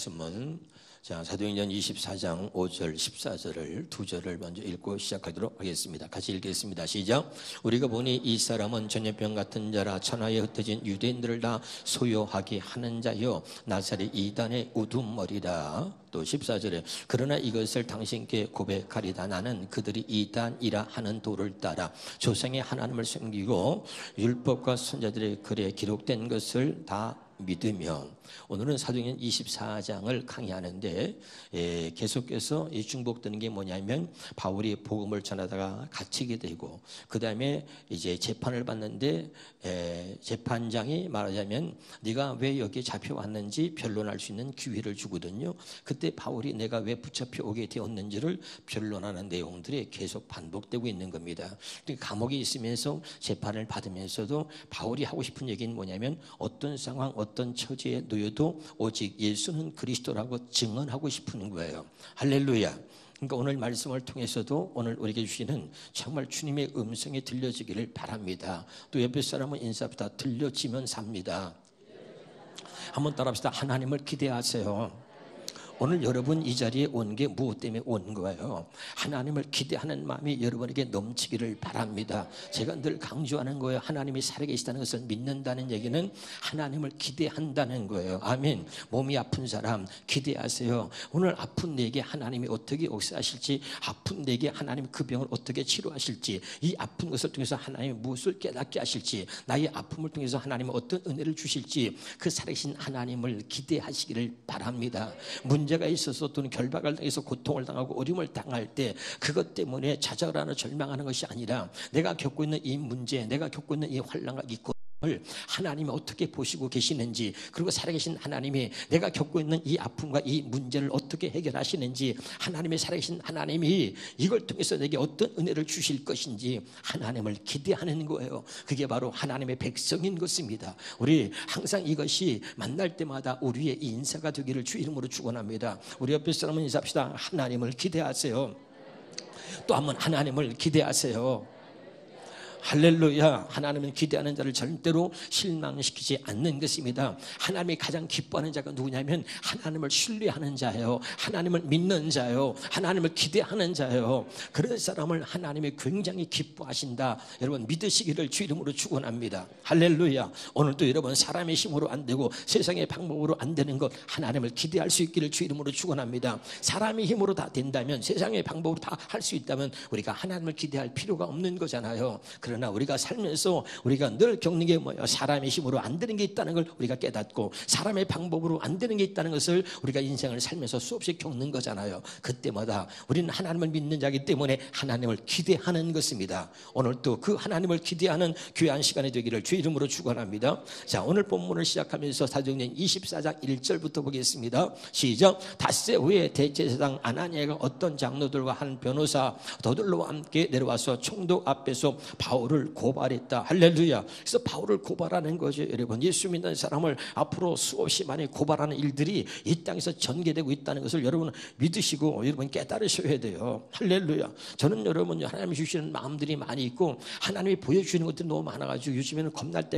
말씀은 사도행전 24장 5절 14절을 두 절을 먼저 읽고 시작하도록 하겠습니다. 같이 읽겠습니다. 시작. 우리가 보니 이 사람은 전염병 같은 자라 천하에 흩어진 유대인들을 다 소요하게 하는 자요 나사렛 이단의 우두머리라. 또 14절에 그러나 이것을 당신께 고백하리다. 나는 그들이 이단이라 하는 도를 따라 조상의 하나님을 섬기고 율법과 선자들의 글에 기록된 것을 다 믿으며. 오늘은 사도행전 24장을 강의하는데 계속해서 중복되는 게 뭐냐면 바울이 복음을 전하다가 갇히게 되고 그 다음에 이제 재판을 받는데 재판장이 말하자면 네가 왜 여기에 잡혀왔는지 변론할 수 있는 기회를 주거든요. 그때 바울이 내가 왜 붙잡혀 오게 되었는지를 변론하는 내용들이 계속 반복되고 있는 겁니다. 감옥에 있으면서 재판을 받으면서도 바울이 하고 싶은 얘기는 뭐냐면 어떤 상황 어떤 처지에 놓여도 오직 예수는 그리스도라고 증언하고 싶은 거예요. 할렐루야. 그러니까 오늘 말씀을 통해서도 오늘 우리에게 주시는 정말 주님의 음성이 들려지기를 바랍니다. 또 옆에 사람은 인사합시다. 들려지면 삽니다. 한번 따라합시다. 하나님을 기대하세요. 오늘 여러분 이 자리에 온 게 무엇 때문에 온 거예요? 하나님을 기대하는 마음이 여러분에게 넘치기를 바랍니다. 제가 늘 강조하는 거예요. 하나님이 살아계시다는 것을 믿는다는 얘기는 하나님을 기대한다는 거예요. 아멘. 몸이 아픈 사람 기대하세요. 오늘 아픈 내게 하나님이 어떻게 역사하실지, 아픈 내게 하나님 그 병을 어떻게 치료하실지, 이 아픈 것을 통해서 하나님이 무엇을 깨닫게 하실지, 나의 아픔을 통해서 하나님은 어떤 은혜를 주실지, 그 살아계신 하나님을 기대하시기를 바랍니다. 문제가 있어서 또는 결박을 당해서 고통을 당하고 어려움을 당할 때 그것 때문에 좌절하거나 절망하는 것이 아니라 내가 겪고 있는 이 문제, 내가 겪고 있는 이 환난과 이 하나님이 어떻게 보시고 계시는지, 그리고 살아계신 하나님이 내가 겪고 있는 이 아픔과 이 문제를 어떻게 해결하시는지, 하나님의 살아계신 하나님이 이걸 통해서 내게 어떤 은혜를 주실 것인지 하나님을 기대하는 거예요. 그게 바로 하나님의 백성인 것입니다. 우리 항상 이것이 만날 때마다 우리의 인사가 되기를 주 이름으로 축원합니다. 우리 옆에 사람은 인사합시다. 하나님을 기대하세요. 또 한번 하나님을 기대하세요. 할렐루야. 하나님은 기대하는 자를 절대로 실망시키지 않는 것입니다. 하나님이 가장 기뻐하는 자가 누구냐면 하나님을 신뢰하는 자예요. 하나님을 믿는 자예요. 하나님을 기대하는 자예요. 그런 사람을 하나님이 굉장히 기뻐하신다. 여러분 믿으시기를 주 이름으로 축원합니다. 할렐루야. 오늘도 여러분 사람의 힘으로 안 되고 세상의 방법으로 안 되는 것 하나님을 기대할 수 있기를 주 이름으로 축원합니다. 사람의 힘으로 다 된다면, 세상의 방법으로 다 할 수 있다면 우리가 하나님을 기대할 필요가 없는 거잖아요. 그러나 우리가 살면서 우리가 늘 겪는 게 뭐예요? 사람의 힘으로 안 되는 게 있다는 걸 우리가 깨닫고 사람의 방법으로 안 되는 게 있다는 것을 우리가 인생을 살면서 수없이 겪는 거잖아요. 그때마다 우리는 하나님을 믿는 자이기 때문에 하나님을 기대하는 것입니다. 오늘 또 그 하나님을 기대하는 귀한 시간이 되기를 주 이름으로 축원합니다. 자, 오늘 본문을 시작하면서 사도행전 24장 1절부터 보겠습니다. 시작. 닷새 후에 대제사장 아나니아가 어떤 장로들과 한 변호사 더들로와 함께 내려와서 총독 앞에서 바울을 고발했다. 할렐루야. 그래서 바울을 고발하는 거죠. 여러분 예수 믿는 사람을 앞으로 수없이 많이 고발하는 일들이 이 땅에서 전개되고 있다는 것을 여러분 믿으시고 여러분 깨달으셔야 돼요. 할렐루야. 저는 여러분 하나님이 주시는 마음들이 많이 있고 하나님이 보여주시는 것들이 너무 많아가지고 요즘에는 겁날 때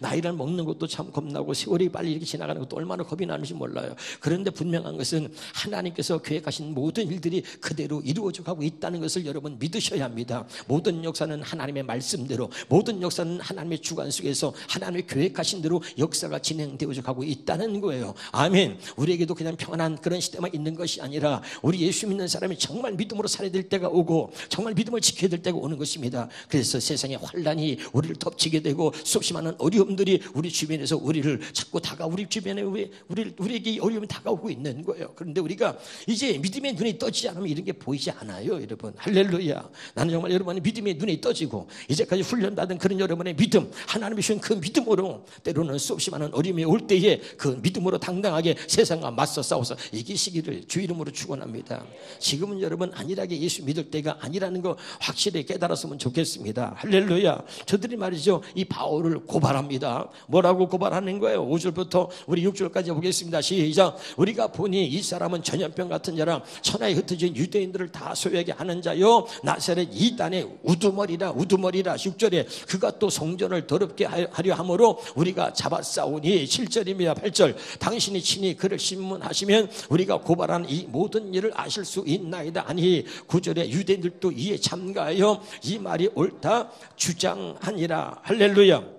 나이를 먹는 것도 참 겁나고 세월이 빨리 이렇게 지나가는 것도 얼마나 겁이 나는지 몰라요. 그런데 분명한 것은 하나님께서 계획하신 모든 일들이 그대로 이루어져 가고 있다는 것을 여러분 믿으셔야 합니다. 모든 역사는 하나님의 말씀대로, 모든 역사는 하나님의 주관 속에서 하나님의 계획하신 대로 역사가 진행되어져 가고 있다는 거예요. 아멘. 우리에게도 그냥 평안한 그런 시대만 있는 것이 아니라 우리 예수 믿는 사람이 정말 믿음으로 살아야 될 때가 오고 정말 믿음을 지켜야 될 때가 오는 것입니다. 그래서 세상의 환난이 우리를 덮치게 되고 수없이 많은 어려움들이 우리 주변에서 우리를 자꾸 우리 주변에 우리에게 어려움이 다가오고 있는 거예요. 그런데 우리가 이제 믿음의 눈이 떠지지 않으면 이런 게 보이지 않아요. 여러분 할렐루야. 나는 정말 여러분의 믿음의 눈이 떠지고 이제까지 훈련받은 그런 여러분의 믿음, 하나님이 주신 그 믿음으로 때로는 수없이 많은 어려움이 올 때에 그 믿음으로 당당하게 세상과 맞서 싸워서 이기시기를 주 이름으로 축원합니다. 지금은 여러분 안일하게 예수 믿을 때가 아니라는 거 확실히 깨달았으면 좋겠습니다. 할렐루야. 저들이 말이죠, 이 바울을 고발합니다. 뭐라고 고발하는 거예요? 5절부터 우리 6절까지 보겠습니다. 시작. 우리가 보니 이 사람은 전염병 같은 자라 천하에 흩어진 유대인들을 다 소외하게 하는 자요 나사렛 이단의 우두머리라 6절에 그가 또 성전을 더럽게 하려 함으로 우리가 잡아싸우니 7절입니다. 8절 당신이 친히 그를 신문하시면 우리가 고발하는 이 모든 일을 아실 수 있나이다. 아니 9절에 유대인들도 이에 참가하여 이 말이 옳다 주장하니라. 할렐루야.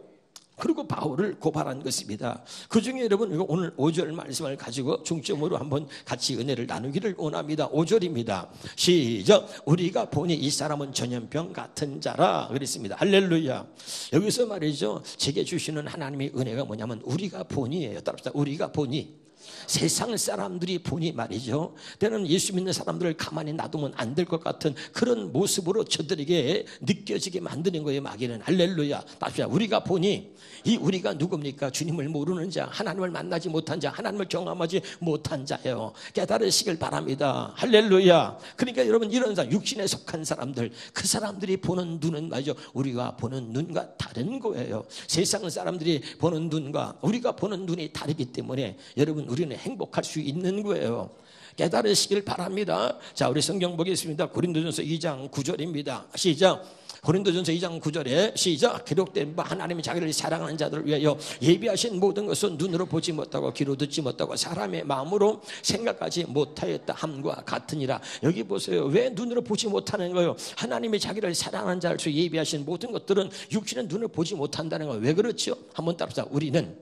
그리고 바울을 고발한 것입니다. 그 중에 여러분 오늘 5절 말씀을 가지고 중점으로 한번 같이 은혜를 나누기를 원합니다. 5절입니다. 시작. 우리가 보니 이 사람은 전염병 같은 자라 그랬습니다. 할렐루야. 여기서 말이죠, 제게 주시는 하나님의 은혜가 뭐냐면 우리가 보니예요. 따라합시다. 우리가 보니. 세상 사람들이 보니 말이죠, 때는 예수 믿는 사람들을 가만히 놔두면 안 될 것 같은 그런 모습으로 저들에게 느껴지게 만드는 거예요. 마귀는. 할렐루야. 우리가 보니, 이 우리가 누굽니까? 주님을 모르는 자, 하나님을 만나지 못한 자, 하나님을 경험하지 못한 자예요. 깨달으시길 바랍니다. 할렐루야. 그러니까 여러분 이런 자, 육신에 속한 사람들, 그 사람들이 보는 눈은 말이죠, 우리가 보는 눈과 다른 거예요. 세상 사람들이 보는 눈과 우리가 보는 눈이 다르기 때문에 여러분 우리는 행복할 수 있는 거예요. 깨달으시길 바랍니다. 자, 우리 성경 보겠습니다. 고린도전서 2장 9절입니다. 시작. 고린도전서 2장 9절에 시작. 기록된 바 하나님이 자기를 사랑하는 자들을 위하여 예비하신 모든 것은 눈으로 보지 못하고 귀로 듣지 못하고 사람의 마음으로 생각하지 못하였다 함과 같으니라. 여기 보세요. 왜 눈으로 보지 못하는 거예요? 하나님이 자기를 사랑하는 자를 위해 예비하신 모든 것들은 육신은 눈을 보지 못한다는 거예요. 왜 그렇죠? 한번 따라합시다. 우리는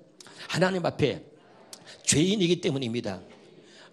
하나님 앞에 죄인이기 때문입니다.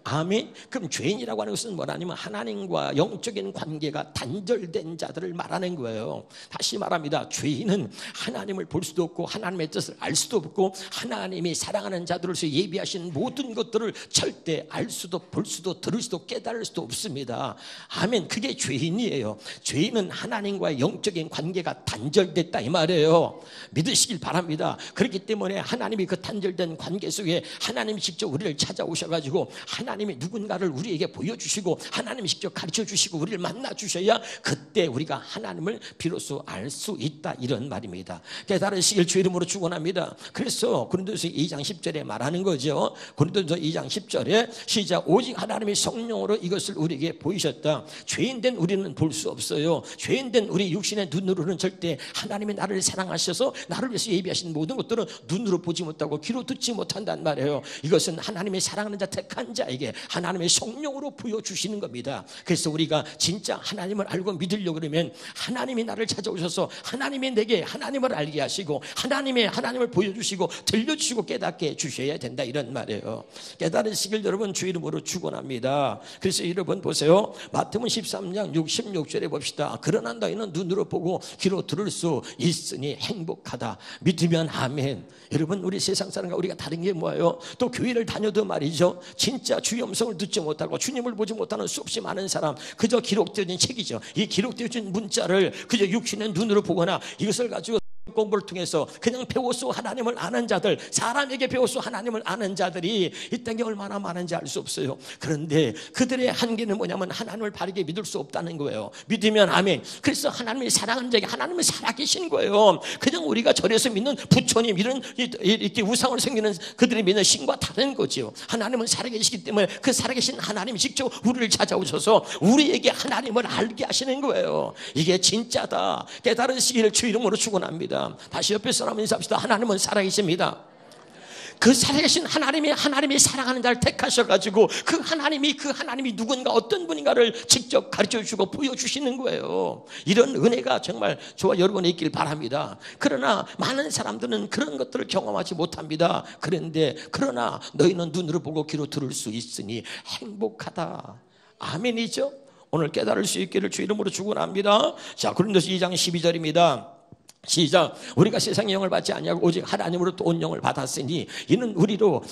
아멘. 그럼 죄인이라고 하는 것은 뭐냐면 하나님과 영적인 관계가 단절된 자들을 말하는 거예요. 다시 말합니다. 죄인은 하나님을 볼 수도 없고 하나님의 뜻을 알 수도 없고 하나님이 사랑하는 자들로서 예비하신 모든 것들을 절대 알 수도 볼 수도 들을 수도 깨달을 수도 없습니다. 아멘. 그게 죄인이에요. 죄인은 하나님과의 영적인 관계가 단절됐다 이 말이에요. 믿으시길 바랍니다. 그렇기 때문에 하나님이 그 단절된 관계 속에 하나님이 직접 우리를 찾아오셔가지고 하나님이 누군가를 우리에게 보여주시고 하나님이 직접 가르쳐주시고 우리를 만나주셔야 그때 우리가 하나님을 비로소 알 수 있다 이런 말입니다. 깨달으시길 주 이름으로 축원합니다. 그래서 고린도서 2장 10절에 말하는 거죠. 고린도서 2장 10절에 시작. 오직 하나님이 성령으로 이것을 우리에게 보이셨다. 죄인된 우리는 볼 수 없어요. 죄인된 우리 육신의 눈으로는 절대 하나님이 나를 사랑하셔서 나를 위해서 예비하신 모든 것들은 눈으로 보지 못하고 귀로 듣지 못한단 말이에요. 이것은 하나님의 사랑하는 자 택한 자에게 하나님의 성령으로 부여주시는 겁니다. 그래서 우리가 진짜 하나님을 알고 믿으려고 그러면 하나님이 나를 찾아오셔서 하나님이 내게 하나님을 알게 하시고 하나님을 보여주시고 들려주시고 깨닫게 해주셔야 된다 이런 말이에요. 깨달으시길 여러분 주 이름으로 축원합니다. 그래서 여러분 보세요. 마태복음 13장 16절에 봅시다. 그러나 너희는 눈으로 보고 귀로 들을 수 있으니 행복하다. 믿으면 아멘. 여러분 우리 세상 사람과 우리가 다른 게 뭐예요? 또 교회를 다녀도 말이죠, 진짜 주의 음성을 듣지 못하고 주님을 보지 못하는 수없이 많은 사람, 그저 기록되어진 책이죠. 이 기록되어진 문자를 그저 육신의 눈으로 보거나 이것을 가지고 공부를 통해서 그냥 배워서 하나님을 아는 자들, 사람에게 배워서 하나님을 아는 자들이 이 땅에 얼마나 많은지 알 수 없어요. 그런데 그들의 한계는 뭐냐면 하나님을 바르게 믿을 수 없다는 거예요. 믿으면 아멘. 그래서 하나님이 사랑하는 자에게 하나님은 살아계신 거예요. 그냥 우리가 절에서 믿는 부처님 이런 이렇게 우상을 섬기는 그들이 믿는 신과 다른 거죠. 하나님은 살아계시기 때문에 그 살아계신 하나님이 직접 우리를 찾아오셔서 우리에게 하나님을 알게 하시는 거예요. 이게 진짜다. 깨달으시기를 주 이름으로 축원합니다. 다시 옆에 사람 인사합시다. 하나님은 살아계십니다. 그 살아계신 하나님이 사랑하는 자를 택하셔가지고 그 하나님이 누군가 어떤 분인가를 직접 가르쳐주시고 보여주시는 거예요. 이런 은혜가 정말 저와 여러분에 있길 바랍니다. 그러나 많은 사람들은 그런 것들을 경험하지 못합니다. 그러나 너희는 눈으로 보고 귀로 들을 수 있으니 행복하다. 아멘이죠. 오늘 깨달을 수 있기를 주 이름으로 축원합니다. 자, 고린도서 2장 12절입니다. 시작. 우리가 세상의 영을 받지 아니하고 오직 하나님으로부터 온 영을 받았으니 이는 우리로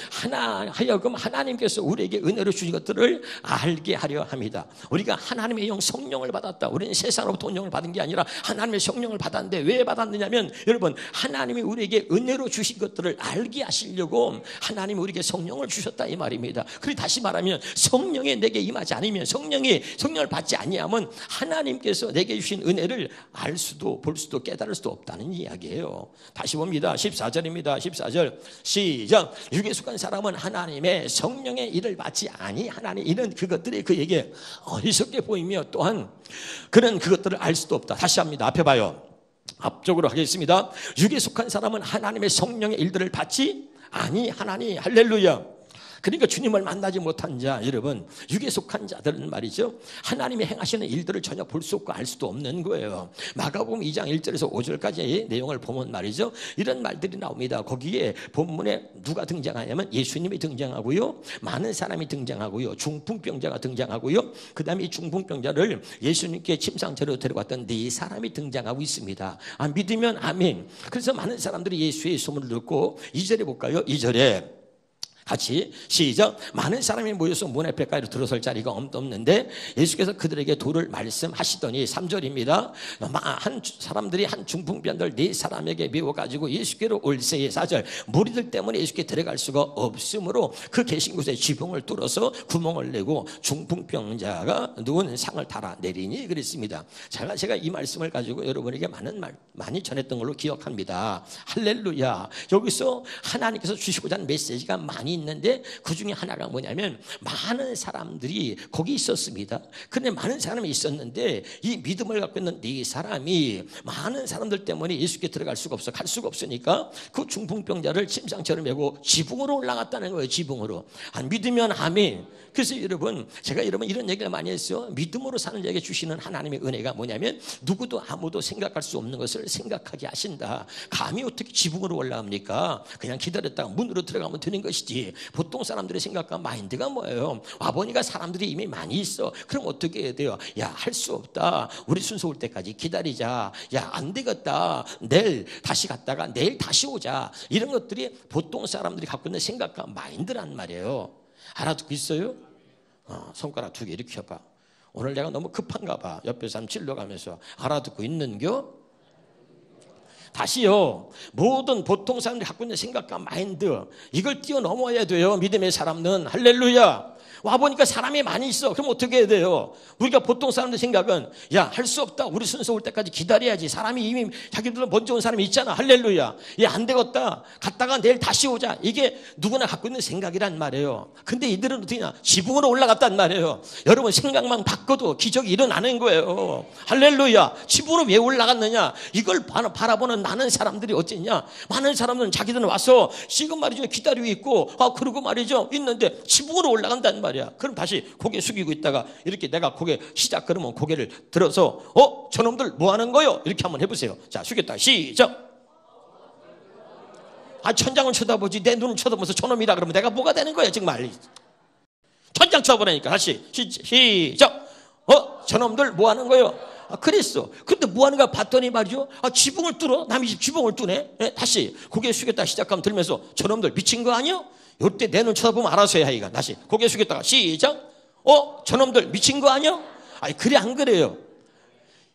하여금 하나님께서 우리에게 은혜로 주신 것들을 알게 하려 합니다. 우리가 하나님의 영 성령을 받았다. 우리는 세상으로부터 온 영을 받은 게 아니라 하나님의 성령을 받았는데 왜 받았느냐면 여러분 하나님이 우리에게 은혜로 주신 것들을 알게 하시려고 하나님이 우리에게 성령을 주셨다 이 말입니다. 그리고 다시 말하면 성령이 내게 임하지 않으면 성령을 받지 아니하면 하나님께서 내게 주신 은혜를 알 수도 볼 수도 깨달을 수도 없다는 이야기예요. 다시 봅니다. 14절입니다. 14절 시작. 육에 속한 사람은 하나님의 성령의 일을 받지 아니하나니 이는 그것들이 그에게 어리석게 보이며 또한 그는 그것들을 알 수도 없다. 다시 합니다. 앞에 봐요. 앞쪽으로 하겠습니다. 육에 속한 사람은 하나님의 성령의 일들을 받지 아니하나니. 할렐루야. 그러니까 주님을 만나지 못한 자, 여러분, 육에 속한 자들은 말이죠, 하나님이 행하시는 일들을 전혀 볼 수 없고 알 수도 없는 거예요. 마가복음 2장 1절에서 5절까지의 내용을 보면 말이죠, 이런 말들이 나옵니다. 거기에 본문에 누가 등장하냐면 예수님이 등장하고요, 많은 사람이 등장하고요, 중풍병자가 등장하고요, 그 다음에 이 중풍병자를 예수님께 침상처로 데려갔던 네 사람이 등장하고 있습니다. 믿으면 아멘. 그래서 많은 사람들이 예수의 소문을 듣고 2절에 볼까요? 2절에 같이 시작. 많은 사람이 모여서 문 앞에까지 들어설 자리가 없는데 예수께서 그들에게 도를 말씀하시더니 3절입니다. 사람들이 한 중풍병자를 네 사람에게 메워가지고 예수께로 올세에 4절. 무리들 때문에 예수께 들어갈 수가 없으므로 그 계신 곳에 지붕을 뚫어서 구멍을 내고 중풍병자가 누운 상을 달아 내리니 그랬습니다. 제가 이 말씀을 가지고 여러분에게 많이 전했던 걸로 기억합니다. 할렐루야. 여기서 하나님께서 주시고자 하는 메시지가 많이 있는데 그 중에 하나가 뭐냐면 많은 사람들이 거기 있었습니다. 그런데 많은 사람이 있었는데 이 믿음을 갖고 있는 네 사람이 많은 사람들 때문에 예수께 들어갈 수가 없어, 갈 수가 없으니까 그 중풍병자를 침상처럼 메고 지붕으로 올라갔다는 거예요. 지붕으로. 안 믿으면 아멘. 그래서 여러분, 제가 여러분 이런 얘기를 많이 했어요. 믿음으로 사는 자에게 주시는 하나님의 은혜가 뭐냐면 누구도 아무도 생각할 수 없는 것을 생각하게 하신다. 감히 어떻게 지붕으로 올라갑니까? 그냥 기다렸다가 문으로 들어가면 되는 것이지. 보통 사람들의 생각과 마인드가 뭐예요? 와보니까 사람들이 이미 많이 있어. 그럼 어떻게 해야 돼요? 야, 할 수 없다. 우리 순서 올 때까지 기다리자. 야, 안 되겠다. 내일 다시 갔다가 내일 다시 오자. 이런 것들이 보통 사람들이 갖고 있는 생각과 마인드란 말이에요. 알아듣고 있어요? 손가락 2개 이렇게 켜봐. 오늘 내가 너무 급한가 봐. 옆에 사람 찔러가면서 알아듣고 있는겨? 다시요. 모든 보통 사람들이 갖고 있는 생각과 마인드, 이걸 뛰어넘어야 돼요. 믿음의 사람은. 할렐루야. 와보니까 사람이 많이 있어. 그럼 어떻게 해야 돼요? 우리가 보통 사람들 생각은 야, 할 수 없다. 우리 순서 올 때까지 기다려야지. 사람이 이미 자기들 먼저 온 사람이 있잖아. 할렐루야. 야, 안 되겠다. 갔다가 내일 다시 오자. 이게 누구나 갖고 있는 생각이란 말이에요. 근데 이들은 어떻게냐? 지붕으로 올라갔단 말이에요. 여러분, 생각만 바꿔도 기적이 일어나는 거예요. 할렐루야. 지붕으로 왜 올라갔느냐? 이걸 바라보는 많은 사람들이 어쨌냐? 많은 사람들은 자기들은 와서 지금 말이죠, 기다리고 있고, 그러고 말이죠, 있는데 지붕으로 올라간단 말이야. 그럼 다시 고개 숙이고 있다가 이렇게 내가 고개 시작 그러면 고개를 들어서 저놈들 뭐 하는 거요? 이렇게 한번 해보세요. 자, 숙였다. 시작. 천장을 쳐다보지 내 눈을 쳐다보면서 저놈이라 그러면 내가 뭐가 되는 거야 정말. 천장 쳐다보라니까. 다시 시작. 저놈들 뭐 하는 거요? 그랬어. 근데 뭐 하는가 봤더니 말이죠, 지붕을 뚫어. 남의 집 지붕을 뚜네. 다시 고개 숙였다 시작하면 들면서 저놈들 미친 거 아니야? 이때 내 눈 쳐다보면 알아서 해야 이가. 다시 고개 숙였다가 시작. 저놈들 미친 거 아니야? 그래 안 그래요?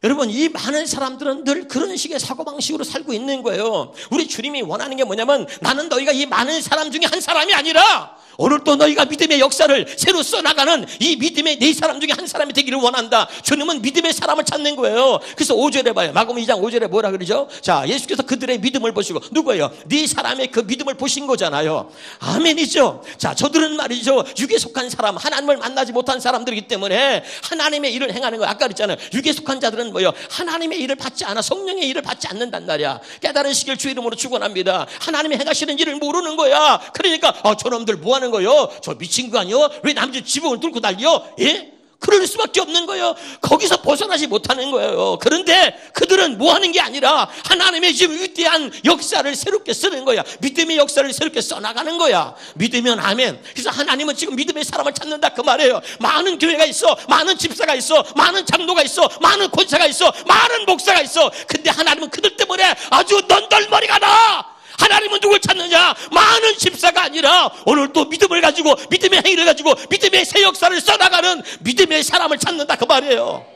여러분, 이 많은 사람들은 늘 그런 식의 사고방식으로 살고 있는 거예요. 우리 주님이 원하는 게 뭐냐면 나는 너희가 이 많은 사람 중에 한 사람이 아니라 오늘 또 너희가 믿음의 역사를 새로 써나가는 이 믿음의 네 사람 중에 한 사람이 되기를 원한다. 주님은 믿음의 사람을 찾는 거예요. 그래서 5절에 봐요. 마가복음 2장 5절에 뭐라 그러죠? 자, 예수께서 그들의 믿음을 보시고, 누구예요? 네 사람의 그 믿음을 보신 거잖아요. 아멘이죠. 자, 저들은 말이죠, 육에 속한 사람, 하나님을 만나지 못한 사람들이기 때문에 하나님의 일을 행하는 거예요. 아까 그랬잖아요. 육에 속한 자들은 뭐예요? 하나님의 일을 받지 않아, 성령의 일을 받지 않는단 말이야. 깨달으시길 주 이름으로 축원합니다. 하나님이 행하시는 일을 모르는 거야. 그러니까 저놈들 뭐 하는 거요? 저 미친 거 아니요? 왜 남들 지붕을 뚫고 달려? 예? 그럴 수밖에 없는 거예요. 거기서 벗어나지 못하는 거예요. 그런데 그들은 뭐 하는 게 아니라 하나님의 지금 위대한 역사를 새롭게 쓰는 거야. 믿음의 역사를 새롭게 써나가는 거야. 믿으면 아멘. 그래서 하나님은 지금 믿음의 사람을 찾는다 그 말이에요. 많은 교회가 있어, 많은 집사가 있어, 많은 장로가 있어, 많은 권사가 있어, 많은 목사가 있어. 근데 하나님은 그들 때문에 아주 넌덜머리가 나. 하나님은 누굴 찾느냐? 많은 집사가 아니라 오늘 또 믿음을 가지고, 믿음의 행위를 가지고 믿음의 새 역사를 써나가는 믿음의 사람을 찾는다 그 말이에요.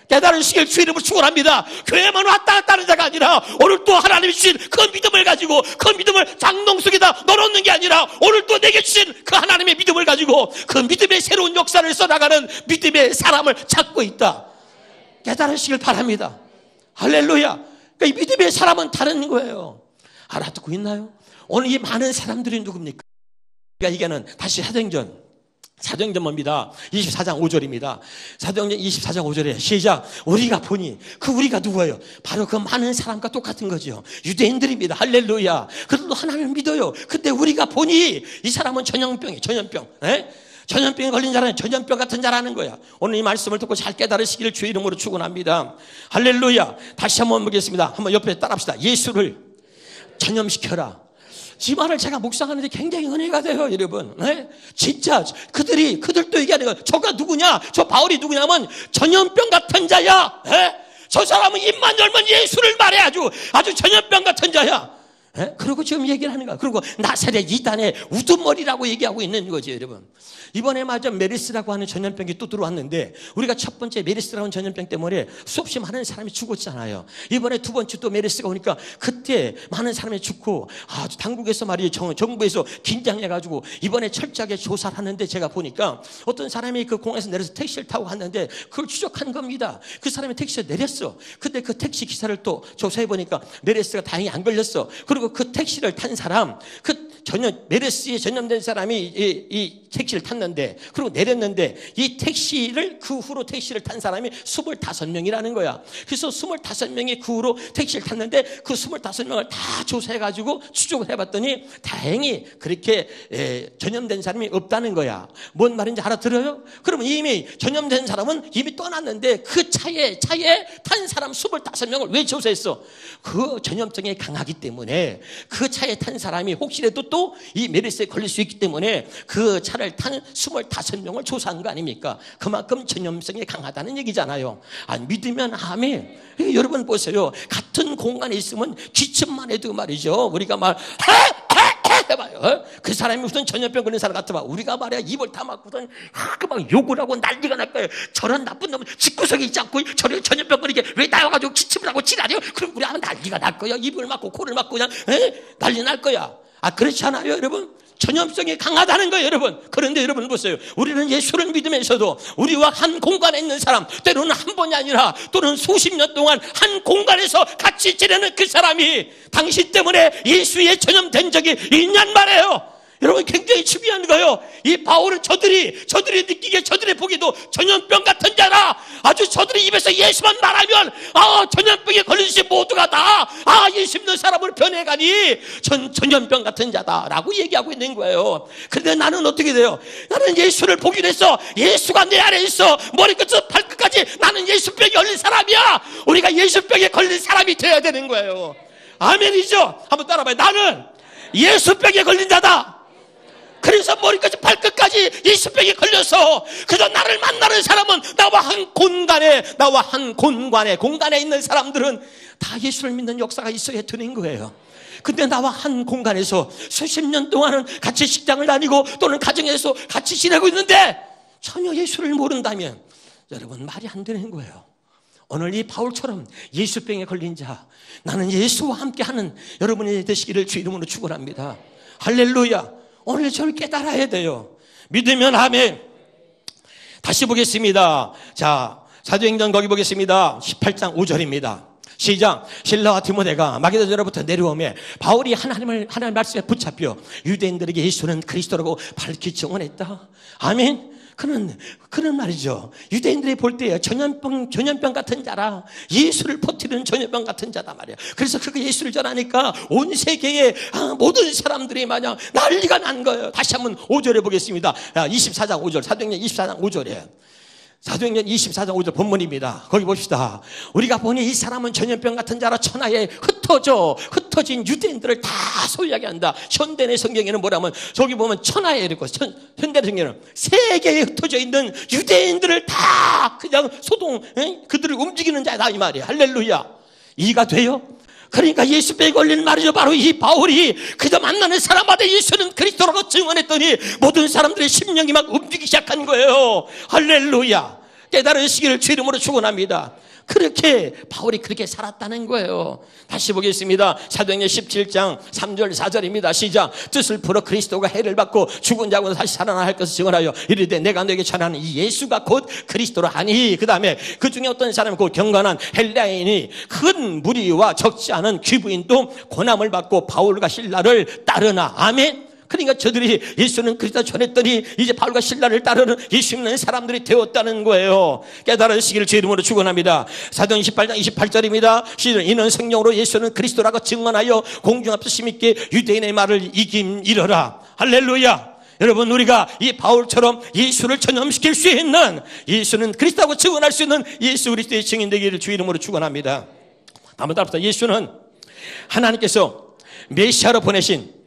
깨달으시길 주 이름으로 축원합니다. 교회만 왔다 갔다 하는 자가 아니라 오늘 또 하나님이 주신 그 믿음을 가지고 그 믿음을 장롱 속에다 넣어놓는 게 아니라 오늘 또 내게 주신 그 하나님의 믿음을 가지고 그 믿음의 새로운 역사를 써나가는 믿음의 사람을 찾고 있다. 깨달으시길 바랍니다. 할렐루야. 그러니까 이 믿음의 사람은 다른 거예요. 알아듣고 있나요? 오늘 이 많은 사람들이 누굽니까? 그러니까 이게는 다시 사도행전입니다. 24장 5절입니다. 사도행전 24장 5절에 시작. 우리가 보니 그 우리가 누구예요? 바로 그 많은 사람과 똑같은 거죠. 유대인들입니다. 할렐루야. 그들도 하나님을 믿어요. 근데 우리가 보니 이 사람은 전염병이 전염병. 전염병에 걸린 자라는 전염병 같은 자라는 거야. 오늘 이 말씀을 듣고 잘 깨달으시기를 주의 이름으로 축원합니다. 할렐루야. 다시 한번 보겠습니다. 한번 옆에 따라합시다. 예수를 전염시켜라. 이 말을 제가 묵상하는데 굉장히 은혜가 돼요, 여러분. 진짜 그들도 얘기하는 거예요. 저가 누구냐? 저 바울이 누구냐면 전염병 같은 자야. 저 사람은 입만 열면 예수를 말해 아주 전염병 같은 자야. 그리고 지금 얘기를 하는 거야. 그리고 나사렛 이단의 우두머리라고 얘기하고 있는 거죠, 여러분. 이번에 맞아 메르스라고 하는 전염병이 또 들어왔는데 우리가 첫 번째 메르스라고 하는 전염병 때문에 수없이 많은 사람이 죽었잖아요. 이번에 두 번째 또 메르스가 오니까 그때 많은 사람이 죽고 아주 당국에서 말이에요. 정부에서 긴장해가지고 이번에 철저하게 조사를 하는데 제가 보니까 어떤 사람이 그 공항에서 내려서 택시를 타고 갔는데 그걸 추적한 겁니다. 그 사람이 택시에 내렸어. 근데 그 택시 기사를 또 조사해보니까 메르스가 다행히 안 걸렸어. 그리고 그 택시를 탄 사람, 메르스에 전염된 사람이 이 택시를 탔는데, 그리고 내렸는데, 이 택시를, 그 후로 택시를 탄 사람이 25명이라는 거야. 그래서 25명이 그 후로 택시를 탔는데, 그 25명을 다 조사해가지고 추적을 해봤더니, 다행히 그렇게 전염된 사람이 없다는 거야. 뭔 말인지 알아들어요? 그러면 이미 전염된 사람은 이미 떠났는데, 그 차에 탄 사람 25명을 왜 조사했어? 그 전염성이 강하기 때문에, 그 차에 탄 사람이 혹시라도 또 이 메르스에 걸릴 수 있기 때문에 그 차를 탄 25명을 조사한 거 아닙니까? 그만큼 전염성이 강하다는 얘기잖아요. 안 믿으면 아멘. 여러분 보세요. 같은 공간에 있으면 기침만 해도 말이죠. 우리가 해봐요. 그 사람이 무슨 전염병 걸린 사람 같아봐. 우리가 말이야 입을 다 막고선 막 욕을 하고 난리가 날 거예요. 저런 나쁜 놈은 집구석에 있지 않고 저런 전염병 걸리게 왜 나와가지고 기침을 하고 지랄이요? 그럼 우리 하면 난리가 날 거야. 입을 막고 코를 막고 그냥 난리 날 거야. 그렇지 않아요, 여러분? 전염성이 강하다는 거예요, 여러분. 그런데 여러분 보세요. 우리는 예수를 믿으면서도 우리와 한 공간에 있는 사람, 때로는 한 번이 아니라 또는 수십 년 동안 한 공간에서 같이 지내는 그 사람이 당신 때문에 예수에 전염된 적이 있냔 말이에요. 여러분 굉장히 중요한 거예요. 이 바울은 저들이 느끼기에 저들이 보기에도 전염병 같은 자라. 아주 저들이 입에서 예수만 말하면 전염병에 걸린 시 모두가 다 예수 믿는 사람을 변해가니 전염병 같은 자다라고 얘기하고 있는 거예요. 그런데 나는 어떻게 돼요? 나는 예수를 보기로 했어. 예수가 내 안에 있어. 머리끝부터 발끝까지 나는 예수병에 걸린 사람이야. 우리가 예수병에 걸린 사람이 돼야 되는 거예요. 아멘이죠? 한번 따라봐요. 나는 예수병에 걸린 자다. 그래서 머리까지 발끝까지 예수병에 걸려서 그저 나를 만나는 사람은 나와 한 공간에 있는 사람들은 다 예수를 믿는 역사가 있어야 되는 거예요. 근데 나와 한 공간에서 수십 년 동안은 같이 식당을 다니고 또는 가정에서 같이 지내고 있는데 전혀 예수를 모른다면 여러분 말이 안 되는 거예요. 오늘 이 바울처럼 예수병에 걸린 자, 나는 예수와 함께하는 여러분이 되시기를 주 이름으로 축원합니다. 할렐루야. 오늘 저를 깨달아야 돼요. 믿으면 아멘. 다시 보겠습니다. 자, 사도행전 거기 보겠습니다. 18장 5절입니다. 시작. 실라와 디모데가 마게도냐로부터 내려오매 바울이 하나님 말씀에 붙잡혀 유대인들에게 예수는 그리스도라고 밝히 증언했다. 아멘. 그런 말이죠. 유대인들이 볼 때 전염병 같은 자라. 예수를 퍼뜨리는 전염병 같은 자다 말이야. 그래서 그가 예수를 전하니까 온 세계의 모든 사람들이 마냥 난리가 난 거예요. 다시 한번 5절에 보겠습니다. 24장 5절, 사도행전 24장 5절에. 사도행전 24장 5절 본문입니다. 거기 봅시다. 우리가 보니 이 사람은 전염병 같은 자라 천하에 흩어진 유대인들을 다 소유하게 한다. 현대의 성경에는 뭐라면 저기 보면 천하에 이렇고 현대 성경에는 세계에 흩어져 있는 유대인들을 다 그냥 그들을 움직이는 자다 이 말이에요. 할렐루야. 이해가 돼요? 그러니까 예수병에 걸린 말이죠. 바로 이 바울이 그저 만나는 사람마다 예수는 그리스도라고 증언했더니 모든 사람들의 심령이 막 움직이기 시작한 거예요. 할렐루야. 깨달으시기를 주 이름으로 축원합니다. 그렇게 바울이 그렇게 살았다는 거예요. 다시 보겠습니다. 사도행전 17장 3절 4절입니다. 시작. 뜻을 풀어 그리스도가 해를 받고 죽은 자고 다시 살아나 할 것을 증언하여 이르되 내가 너에게 전하는 이 예수가 곧 그리스도라 하니. 그 다음에 그 중에 어떤 사람은 곧 경건한 헬라인이 큰 무리와 적지 않은 귀부인도 고난을 받고 바울과 실라를 따르나. 아멘. 그러니까 저들이 예수는 그리스도 전했더니 이제 바울과 실라를 따르는 예수 믿는 사람들이 되었다는 거예요. 깨달으시기를 주 이름으로 축원합니다. 사도행 18장 28절입니다. 이는 성령으로 예수는 그리스도라고 증언하여 공중 앞에서 힘있게 유대인의 말을 이김이러라. 할렐루야. 여러분, 우리가 이 바울처럼 예수를 전염시킬 수 있는, 예수는 그리스도라고 증언할 수 있는 예수 그리스도의 증인 되기를 주 이름으로 축원합니다. 한번 따라합시다. 예수는 하나님께서 메시아로 보내신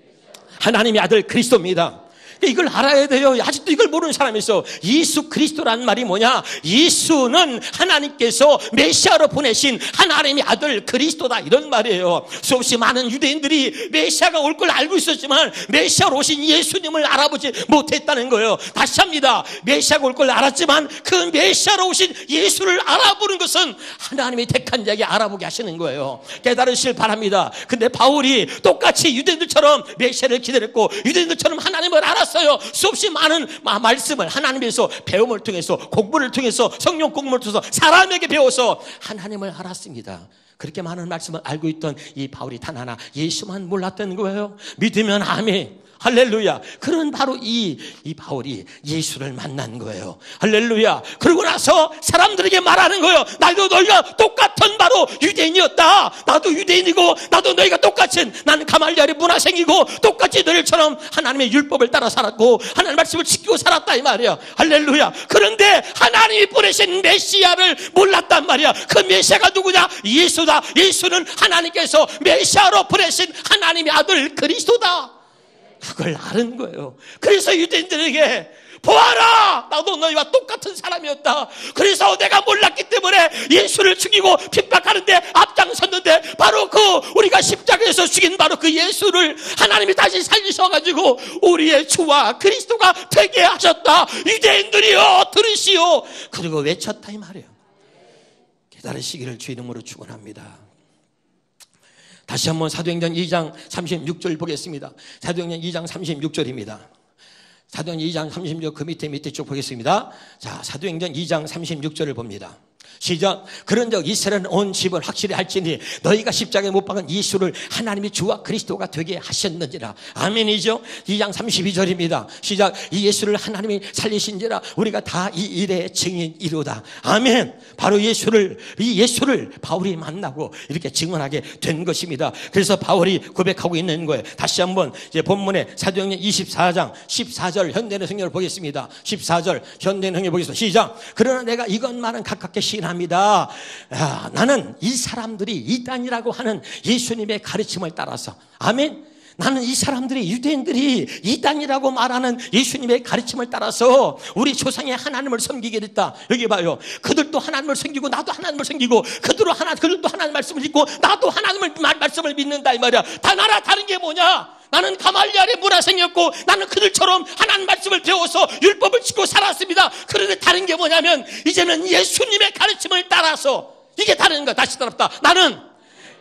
하나님의 아들 그리스도입니다. 이걸 알아야 돼요. 아직도 이걸 모르는 사람이 있어. 예수 그리스도라는 말이 뭐냐? 예수는 하나님께서 메시아로 보내신 하나님의 아들 그리스도다, 이런 말이에요. 수없이 많은 유대인들이 메시아가 올 걸 알고 있었지만 메시아로 오신 예수님을 알아보지 못했다는 거예요. 다시 합니다. 메시아가 올 걸 알았지만 그 메시아로 오신 예수를 알아보는 것은 하나님이 택한 자에게 알아보게 하시는 거예요. 깨달으시길 바랍니다. 근데 바울이 똑같이 유대인들처럼 메시아를 기다렸고 유대인들처럼 하나님을 알았어요. 수없이 많은 말씀을 하나님에서 배움을 통해서, 공부를 통해서, 성령 공부를 통해서 사람에게 배워서 하나님을 알았습니다. 그렇게 많은 말씀을 알고 있던 이 바울이 단 하나 예수만 몰랐던 거예요. 믿으면 아멘. 할렐루야. 그런 바로 이 바울이 예수를 만난 거예요. 할렐루야. 그러고 나서 사람들에게 말하는 거예요. 나도 너희가 똑같은 바로 유대인이었다. 나도 유대인이고 나도 너희가 똑같은, 나는 가말리엘의 문화생이고 똑같이 너희처럼 하나님의 율법을 따라 살았고 하나님의 말씀을 지키고 살았다, 이 말이야. 할렐루야. 그런데 하나님이 보내신 메시아를 몰랐단 말이야. 그 메시아가 누구냐? 예수다. 예수는 하나님께서 메시아로 보내신 하나님의 아들 그리스도다. 그걸 아는 거예요. 그래서 유대인들에게 보아라, 나도 너희와 똑같은 사람이었다. 그래서 내가 몰랐기 때문에 예수를 죽이고 핍박하는데 앞장섰는데 바로 그 우리가 십자가에서 죽인 바로 그 예수를 하나님이 다시 살리셔가지고 우리의 주와 그리스도가 되게 하셨다. 유대인들이여 들으시오. 그리고 외쳤다, 이 말이에요. 깨달으시기를 주 이름으로 축원합니다. 다시 한번 사도행전 2장 36절 보겠습니다. 사도행전 2장 36절입니다. 사도행전 2장 36절 그 밑에 쭉 보겠습니다. 자, 사도행전 2장 36절을 봅니다. 시작. 그런즉 이스라엘은 온 집을 확실히 할지니 너희가 십자가에 못 박은 예수를 하나님이 주와 그리스도가 되게 하셨느니라. 아멘이죠. 2장 32절입니다. 시작. 이 예수를 하나님이 살리신지라 우리가 다 이 일의 증인이로다. 아멘. 바로 이 예수를 바울이 만나고 이렇게 증언하게 된 것입니다. 그래서 바울이 고백하고 있는 거예요. 다시 한번 이제 본문에 사도행전 24장 14절 현대는 성경을 보겠습니다. 14절 현대는 성경을 보겠습니다. 시작. 그러나 내가 이것만은 가깝게 시인합니다. 나는 이 사람들이 이단이라고 하는 예수님의 가르침을 따라서, 아멘. 나는 이 사람들이, 유대인들이 이단이라고 말하는 예수님의 가르침을 따라서 우리 조상의 하나님을 섬기게 됐다. 여기 봐요. 그들도 하나님을 섬기고 나도 하나님을 섬기고 그들도 하나님 말씀을 믿고 나도 하나님을 말씀을 믿는다, 이 말이야. 다른 게 뭐냐? 나는 가말리엘의 문화생이었고 나는 그들처럼 하나님 말씀을 배워서 율법을 지키고 살았습니다. 그런데 다른 게 뭐냐면 이제는 예수님의 가르침을 따라서, 이게 다른 거야. 다시 따라합니다. 나는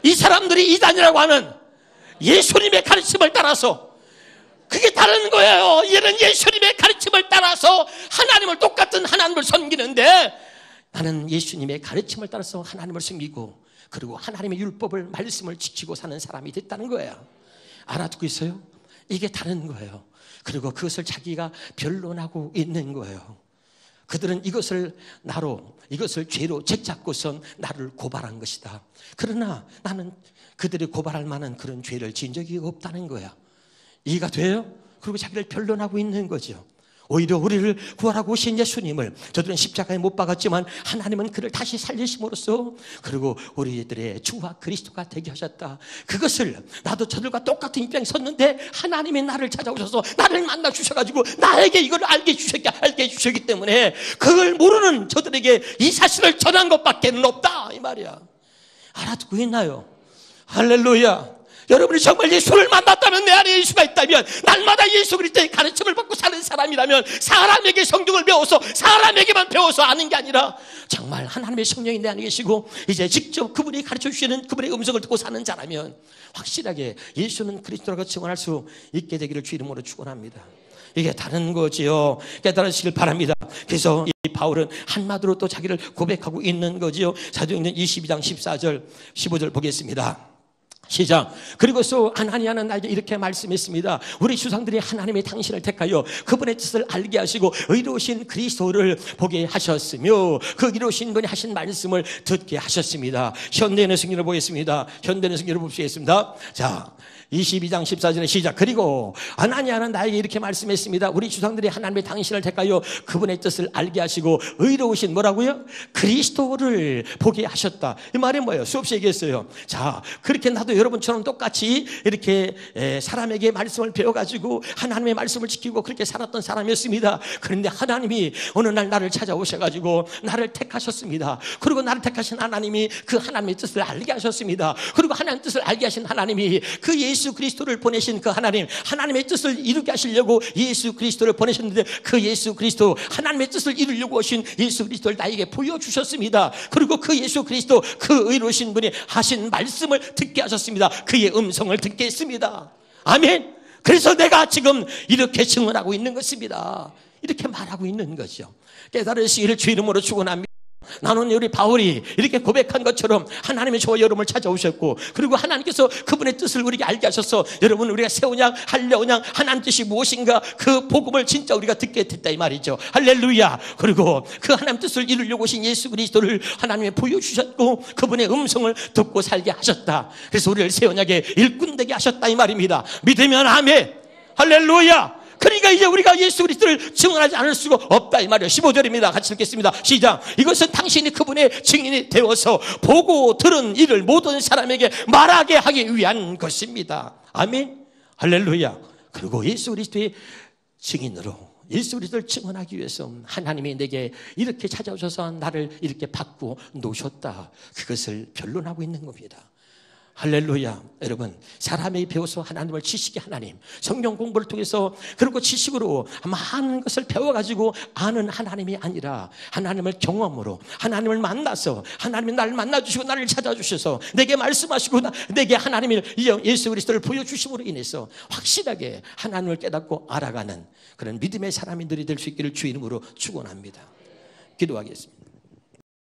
이 사람들이 이단이라고 하는 예수님의 가르침을 따라서, 그게 다른 거예요. 얘는 예수님의 가르침을 따라서 하나님을, 똑같은 하나님을 섬기는데 나는 예수님의 가르침을 따라서 하나님을 섬기고 그리고 하나님의 율법을, 말씀을 지키고 사는 사람이 됐다는 거예요. 알아듣고 있어요? 이게 다른 거예요. 그리고 그것을 자기가 변론하고 있는 거예요. 그들은 이것을 죄로 책잡고선 나를 고발한 것이다. 그러나 나는 그들이 고발할 만한 그런 죄를 지은 적이 없다는 거야. 이해가 돼요? 그리고 자기를 변론하고 있는 거죠. 오히려 우리를 구하라고 오신 예수님을 저들은 십자가에 못 박았지만 하나님은 그를 다시 살리심으로써 그리고 우리들의 주와 그리스도가 되게 하셨다. 그것을 나도 저들과 똑같은 입장에 섰는데 하나님이 나를 찾아오셔서 나를 만나 주셔가지고 나에게 이걸 알게 해주셨기 때문에 그걸 모르는 저들에게 이 사실을 전한 것밖에는 없다, 이 말이야. 알아듣고 있나요? 할렐루야. 여러분이 정말 예수를 만났다면, 내 안에 예수가 있다면, 날마다 예수 그리스도의 가르침을 받고 사는 사람이라면 사람에게 성경을 배워서 사람에게만 배워서 아는 게 아니라 정말 하나님의 성령이 내 안에 계시고 이제 직접 그분이 가르쳐 주시는 그분의 음성을 듣고 사는 자라면 확실하게 예수는 그리스도라고 증언할 수 있게 되기를 주 이름으로 축원합니다. 이게 다른 거지요. 깨달으시길 바랍니다. 그래서 이 바울은 한마디로 또 자기를 고백하고 있는 거지요. 사도행전 22장 14절 15절 보겠습니다. 시작. 그리고서 아나니아는 나에게 이렇게 말씀했습니다. 우리 조상들이 하나님의 당신을 택하여 그분의 뜻을 알게 하시고 의로우신 그리스도를 보게 하셨으며 그 의로우신 분이 하신 말씀을 듣게 하셨습니다. 현대인의 승리를 보겠습니다. 현대인의 승리를 보시겠습니다. 자, 22장 14절에 시작. 그리고 아나니아는 나에게 이렇게 말씀했습니다. 우리 조상들이 하나님의 당신을 택하여 그분의 뜻을 알게 하시고 의로우신 뭐라고요? 그리스도를 보게 하셨다. 이 말이 뭐예요? 수없이 얘기했어요. 자, 그렇게 나도 여러분처럼 똑같이 이렇게 사람에게 말씀을 배워가지고 하나님의 말씀을 지키고 그렇게 살았던 사람이었습니다. 그런데 하나님이 어느 날 나를 찾아오셔가지고 나를 택하셨습니다. 그리고 나를 택하신 하나님이 그 하나님의 뜻을 알게 하셨습니다. 그리고 하나님의 뜻을 알게 하신 하나님이 그 예수 그리스도를 보내신 그 하나님의 뜻을 이루게 하시려고 예수 그리스도를 보내셨는데 그 예수 그리스도 하나님의 뜻을 이루려고 오신 예수 그리스도를 나에게 보여주셨습니다. 그리고 그 예수 그리스도 그 의로우신 분이 하신 말씀을 듣게 하셨습니다. 그의 음성을 듣게 했습니다. 아멘. 그래서 내가 지금 이렇게 증언하고 있는 것입니다. 이렇게 말하고 있는 거죠. 깨달으시기를 주 이름으로 축원합니다. 나는 우리 바울이 이렇게 고백한 것처럼 하나님의 저와 여러분을 찾아오셨고 그리고 하나님께서 그분의 뜻을 우리에게 알게 하셔서 여러분 우리가 새 언약 할례 언약 하나님 뜻이 무엇인가 그 복음을 진짜 우리가 듣게 됐다 이 말이죠. 할렐루야. 그리고 그 하나님 뜻을 이루려고 오신 예수 그리스도를 하나님이 보여주셨고 그분의 음성을 듣고 살게 하셨다. 그래서 우리를 새 언약의 일꾼 되게 하셨다 이 말입니다. 믿으면 아멘. 할렐루야. 그러니까 이제 우리가 예수 그리스도를 증언하지 않을 수가 없다 이 말이에요. 15절입니다. 같이 읽겠습니다. 시작. 이것은 당신이 그분의 증인이 되어서 보고 들은 일을 모든 사람에게 말하게 하기 위한 것입니다. 아멘. 할렐루야. 그리고 예수 그리스도의 증인으로 예수 그리스도를 증언하기 위해서 하나님이 내게 이렇게 찾아오셔서 나를 이렇게 받고 놓으셨다. 그것을 변론하고 있는 겁니다. 할렐루야. 여러분 사람이 배워서 하나님을 지식의 하나님 성경 공부를 통해서 그리고 지식으로 많은 것을 배워가지고 아는 하나님이 아니라 하나님을 경험으로 하나님을 만나서 하나님이 나를 만나주시고 나를 찾아주셔서 내게 말씀하시고 내게 하나님을 예수 그리스도를 보여주심으로 인해서 확실하게 하나님을 깨닫고 알아가는 그런 믿음의 사람들이 될 수 있기를 주 이름으로 축원합니다. 기도하겠습니다.